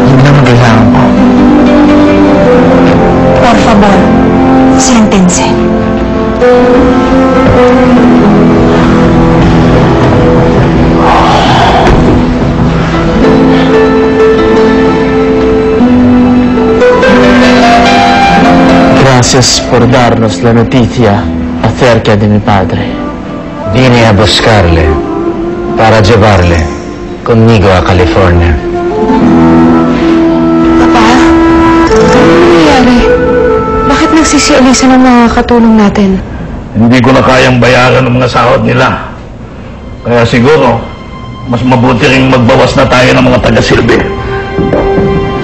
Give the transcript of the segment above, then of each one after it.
Hindi naman kailangan po. Por favor, siéntense. Gracias por darnos la noticia acerca de mi padre. Vine a buscarle para llevarle conmigo a California. Papa, ano nangyayari? Bakit nagsisialisan ang mga katulong natin? Hindi ko na kayang bayaran ang mga sahod nila. Kaya siguro, mas mabuti ring magbawas na tayo ng mga taga-silbi.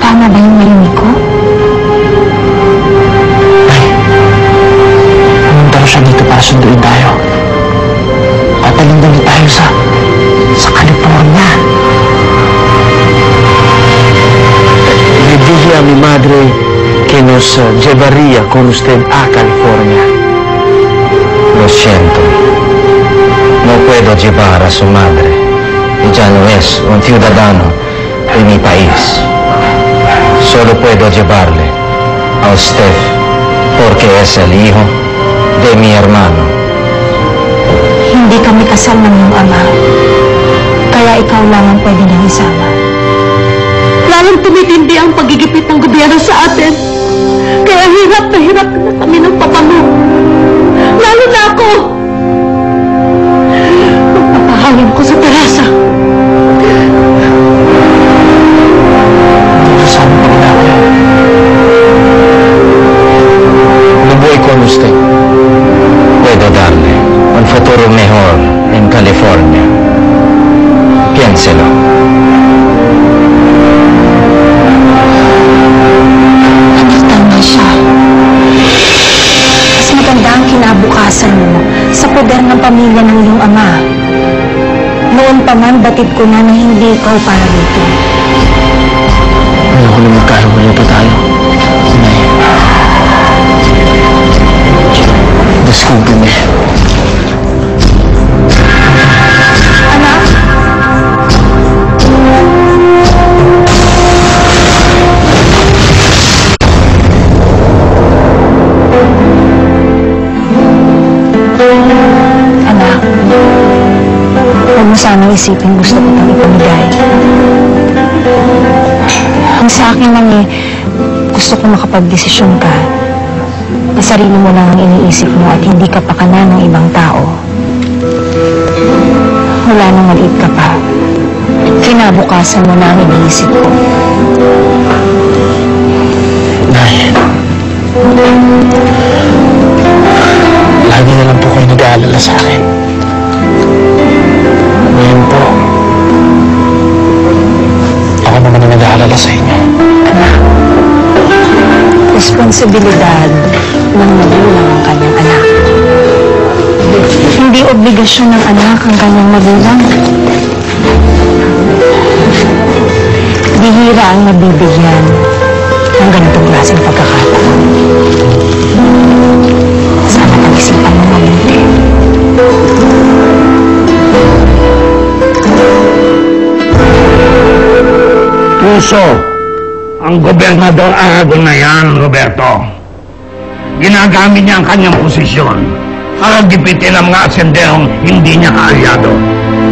Tama ba yung marinig ko? Pumunta ko siya dito para sunduin tayo. Papalindang tayo sa California. Le dije a mi madre que nos llevaría con usted a California. Lo siento. No puedo llevar a su madre. Ya no es un ciudadano de mi país. Solo puedo llevarle a usted porque es el hijo de mi hermano. Hindi kami kasal ng iyong ama. Kaya ikaw lang ang pwede niyang isama. Lalong tumitindi ang pagigipit ng gobyerno sa atin. Kaya hirap na kami ng papa mo. Lalo na ako. Magpapahalim ko sa terasa. Saan pa na ako? No voy con usted. Puedo darle un futuro mejor en California. Piénselo. Tama siya. Mas maganda ang kinabukasan mo sa poder ng pamilya ng iyong ama. Noon pa man, batid ko na hindi ikaw para dito. Ayoko na magkaroon tayo. Nay. Discúlpeme. Anak? Anak, huwag mo sanang isipin gusto ko pang ipamigay. Ang sa akin lang gusto ko makapag-desisyon ka. Na sarili mo lang ang iniisip mo at hindi ka pakana ng ibang tao. Wala nang maliit ka pa. Kinabukasan mo na ang iniisip ko. Nay. Lagi na lang po kayo nag-aalala sa akin. Ngayon po, ako naman ang nag-aalala sa inyo. Anak, responsibilidad ng magulang ang kanyang anak. Hindi obligasyon ng anak ang kanyang magulang. Bihira ang nabibigyan ng ganitong klaseng pagkakataon. Sana pag-isipan mo mabuti. Puso, ang gobernador Aragon na yan, Roberto. Ginagamit niya ang kanyang posisyon para gipitin ang mga asenderong hindi niya kaalyado.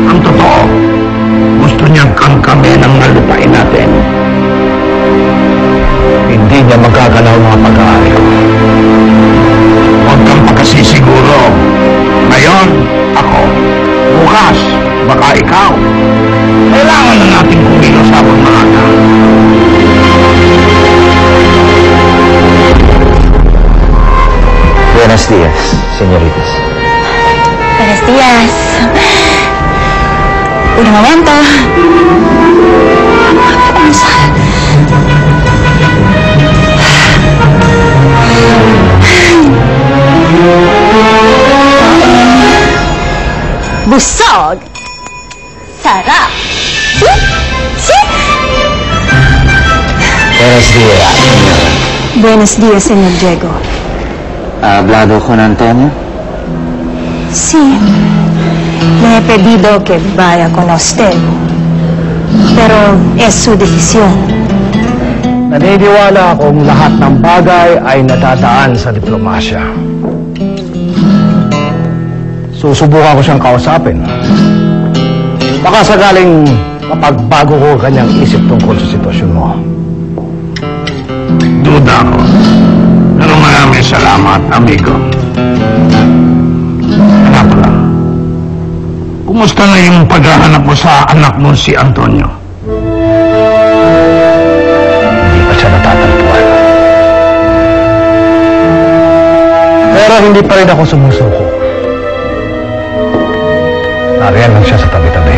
Ang totoo, gusto niyang kangkamin ang mga lupain natin. Hindi niya magagalaw mga pag-aari ko. Huwag kang pagkasisiguro. Ngayon, ako. Bukas, baka ikaw. Kailangan na natin kumilos habang maaga. Buenos días, señoritas. Buenos días. Un momento. Busog. Sarap. Buenos días, señora. Buenos días, señor Diego. ¿Ha hablado con Antonio? Sí. Le he pedido que vaya con usted. Pero es su desisyon. Naniniwala akong lahat ng bagay ay natadaan sa diplomasya. Susubukan ko siyang kausapin. Baka sakaling mapagbago ko kanyang isip tungkol sa sitwasyon mo. Duda ko. Pero maraming salamat, amigo. Kaya pala, kumusta na yung paghahanap mo sa anak mo si Antonio? Hindi pa siya natatagpuan. Pero hindi pa rin ako sumusuko. Nariyan lang siya sa tabi-tabi.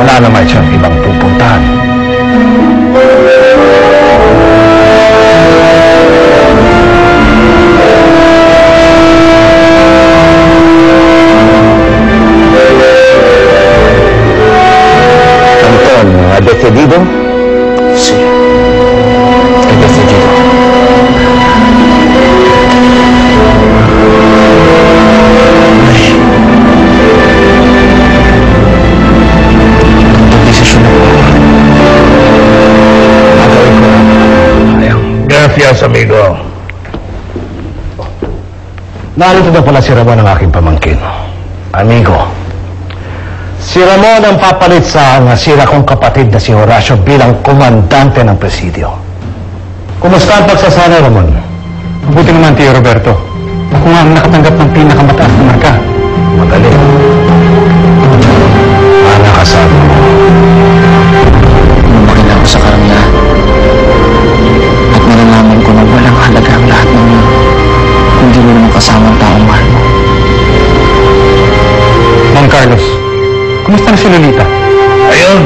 Wala naman siyang ibang pupuntahan. Antonio, ¿ha decidido? Sí. He decidido. Desisyon na po. Gagawin ko na. Ayaw. Gracias, amigo. Narito na pala si Ramon ang aking pamangkin. Amigo. Si Ramon ang papalit sa nasira kong kapatid na si Horacio bilang komandante ng presidio. Kumusta ang pagsasanay, Ramon? Mabuti naman, Tio Roberto. Ako nga ang nakatanggap ng pinakamataas na marka. Magaling. Ana kasama mo. Lumaki na ako sa karangyaan. At malalaman ko na walang halaga ang lahat ng yun. Kung di mo naman kasama ang taong mahal mo. Mang Carlos, kumusta na si Lolita? Ayun,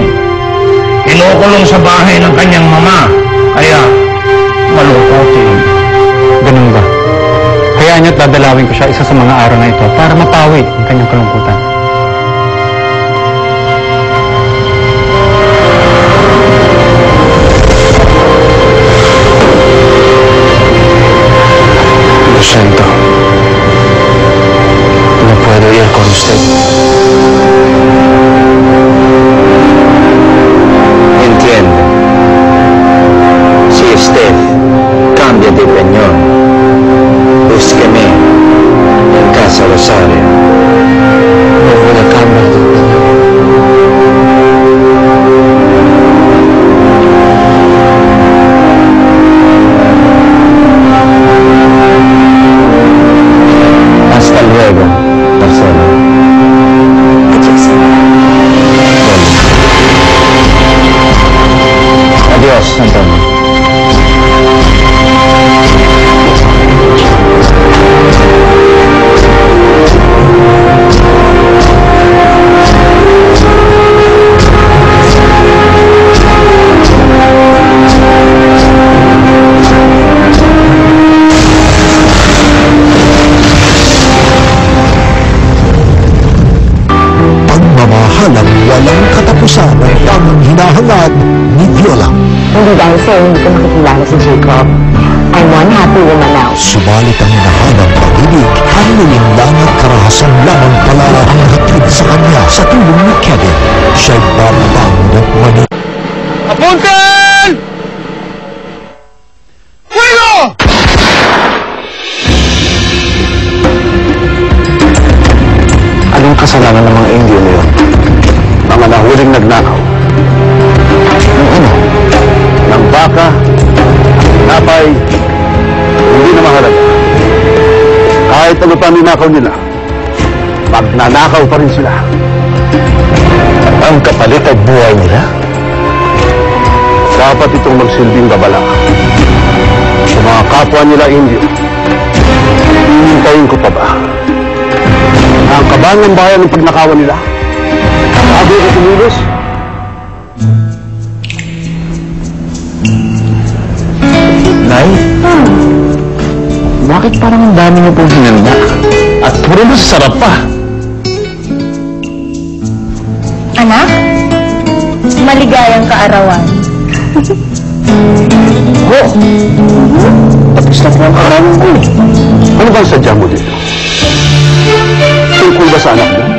kinukulong sa bahay ng kanyang mama. Kaya, malungkotin. Ganun ba? Hayaan niyo't dadalawin ko siya isa sa mga araw na ito para mapawi ang kanyang kalungkutan. Lo siento. No puedo ir con usted. Entiende. Si usted cambia de opinión, búsqueme en Casa Rosario. No voy a cambiar de opinión. Hasta luego, Marcelo. Adiós, Antonio. Pagmamahalang walang katapusan ang tamang hinahangad ni Viola. Hindi dahil sa'yo, hindi ko makikilala si Jacob. I'm one happy woman now. Subalit ang hinahanap pag-ibig, hanguling at karahasan lamang pala ang hatid sa kanya sa tulong ni Kevin. Siya'y bababang at mani. Apunten! Fuego! Anong kasalanan ng mga Indio na yun? Mga nahuling nagnakaw. Ng ano? Ng baka, napay, hindi na mahalaga. Kahit ano pa ninakaw nila, magnanakaw pa rin sila. Ang kapalit ay buhay nila. Dapat itong magsilbing babala sa mga kapwa nila Indio. Hihintayin ko pa ba ang kaban ng bayan ng pagnakawan nila? Sabi ko tumilos. Nay, bakit parang ang dami niyo pong hinanda? At puro masasarap pa. Anak, maligayang kaarawan. Tapos na po ang kaarawan ko. Ano ba ang sadya mo dito? Tungkol ba sa anak mo?